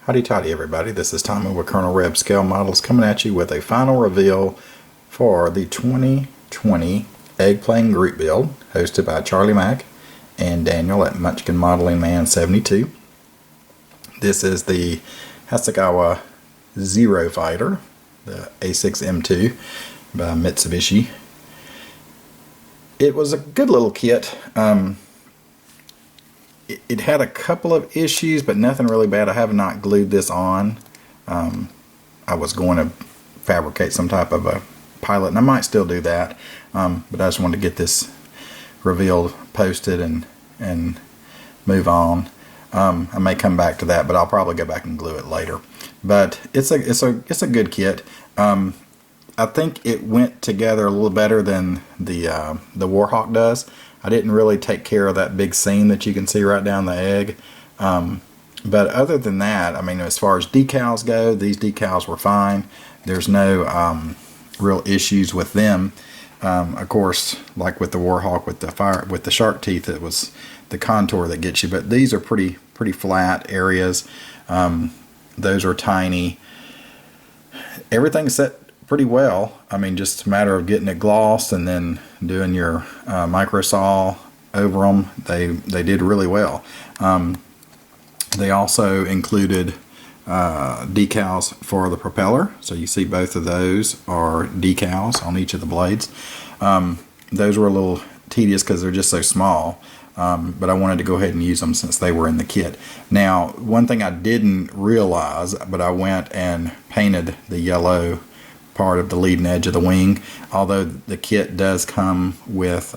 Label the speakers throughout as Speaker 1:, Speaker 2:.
Speaker 1: Howdy toddy everybody, this is Tommy with Colonel Reb Scale Models coming at you with a final reveal for the 2020 egg playing group build hosted by Charlie Mack and Daniel at Munchkin Modeling Man 72. This is the Hasegawa Zero Fighter, the A6M2 by Mitsubishi. It was a good little kit. It had a couple of issues, but nothing really bad. I have not glued this on. I was going to fabricate some type of a pilot, and I might still do that. But I just wanted to get this revealed, posted, and move on. I may come back to that, but I'll probably go back and glue it later. But it's a good kit. I think it went together a little better than the Warhawk does. I didn't really take care of that big seam that you can see right down the egg. But other than that, I mean, as far as decals go, these decals were fine. There's no real issues with them. Of course, like with the Warhawk, with the shark teeth, it was the contour that gets you. But these are pretty flat areas. Those are tiny. Everything's set pretty well. I mean, just a matter of getting it glossed and then doing your micro saw over them. They did really well. They also included decals for the propeller, so you see both of those are decals on each of the blades. Those were a little tedious because they're just so small, but I wanted to go ahead and use them since they were in the kit. Now, one thing I didn't realize, but I went and painted the yellow part of the leading edge of the wing, although the kit does come with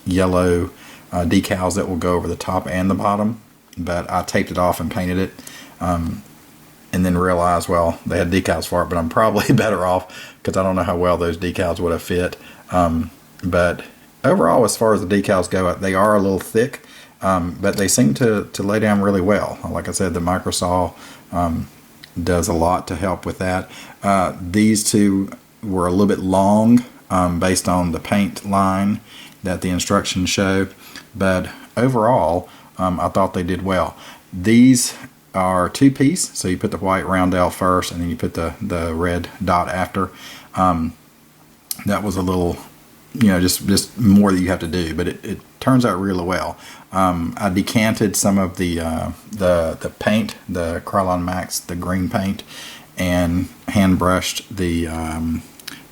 Speaker 1: yellow decals that will go over the top and the bottom, but I taped it off and painted it, and then realized, well, they had decals for it, but I'm probably better off because I don't know how well those decals would have fit. But overall, as far as the decals go, they are a little thick, but they seem to lay down really well. Like I said, the micro saw does a lot to help with that. These two were a little bit long based on the paint line that the instructions show, but overall I thought they did well. These are two-piece, so you put the white roundel first and then you put the red dot after. That was a little, just more that you have to do, but it turns out really well. I decanted some of the paint, the Krylon Max, the green paint, and hand brushed the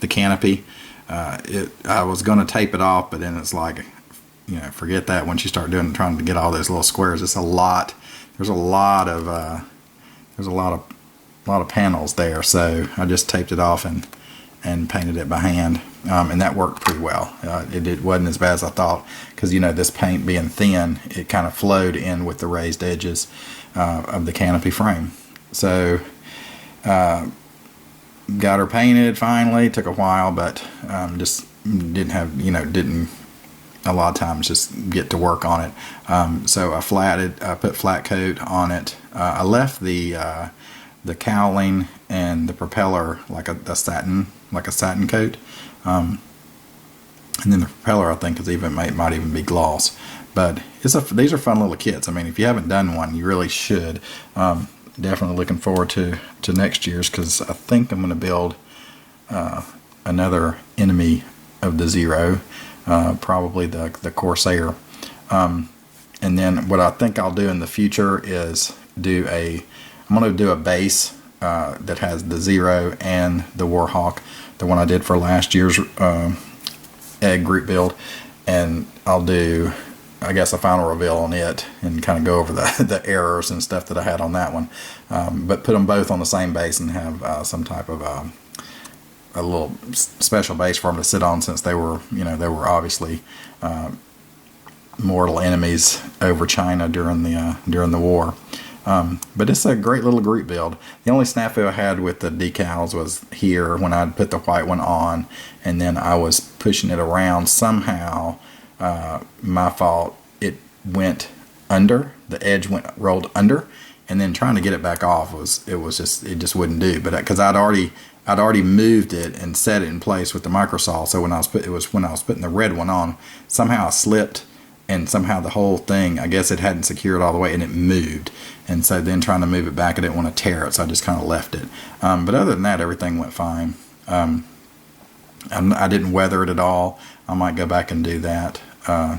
Speaker 1: canopy. I was going to tape it off, but then it's like, forget that. Once you start trying to get all those little squares, it's a lot. There's a lot of panels there, so I just taped it off and painted it by hand, and that worked pretty well. It wasn't as bad as I thought, because this paint being thin, it kind of flowed in with the raised edges of the canopy frame. So got her painted finally. Took a while, but just didn't a lot of times just get to work on it. So I put flat coat on it. I left the cowling and the propeller like a satin coat, and then the propeller I think might even be gloss. But these are fun little kits. I mean, if you haven't done one, you really should. Definitely looking forward to next year's, because I think I'm going to build another enemy of the Zero, probably the Corsair. And then what I think I'll do in the future is I'm going to do a base that has the Zero and the Warhawk, the one I did for last year's egg group build, and I'll do, I guess, a final reveal on it and kind of go over the errors and stuff that I had on that one, but put them both on the same base and have some type of a little special base for them to sit on, since they were obviously mortal enemies over China during the war. But it's a great little group build. The only snafu I had with the decals was here when I put the white one on, and then I was pushing it around somehow. My fault. It went under. The edge rolled under, and then trying to get it back off it just wouldn't do. But because I'd already moved it and set it in place with the micro saw, so when I was putting the red one on, somehow I slipped and somehow the whole thing, I guess it hadn't secured all the way and it moved. And so then trying to move it back, I didn't want to tear it, so I just kind of left it. But other than that, everything went fine. I didn't weather it at all. I might go back and do that.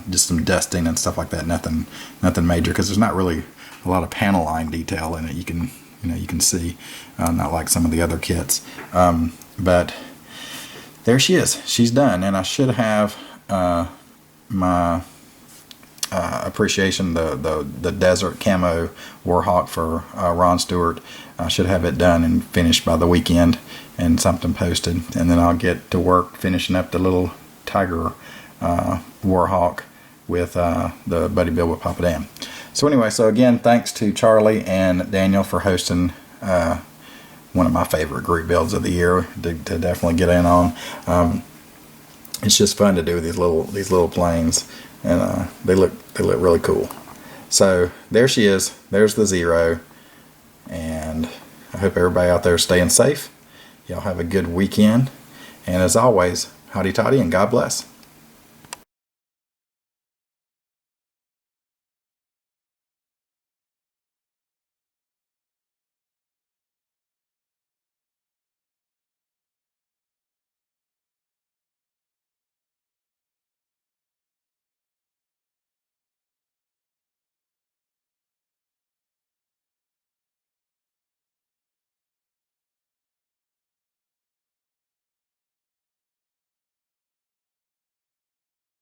Speaker 1: Just some dusting and stuff like that. Nothing major, because there's not really a lot of panel line detail in it. You can see, not like some of the other kits. But there she is. She's done, and I should have my appreciation, the desert camo Warhawk for Ron Stewart. I should have it done and finished by the weekend and something posted, and then I'll get to work finishing up the little Tiger Warhawk with the Buddy Build with Papa Dan. So anyway, so again, thanks to Charlie and Daniel for hosting one of my favorite group builds of the year to definitely get in on. It's just fun to do these little planes, and they look really cool. So there she is. There's the Zero, and I hope everybody out there is staying safe. Y'all have a good weekend, and as always, howdy toddy and God bless.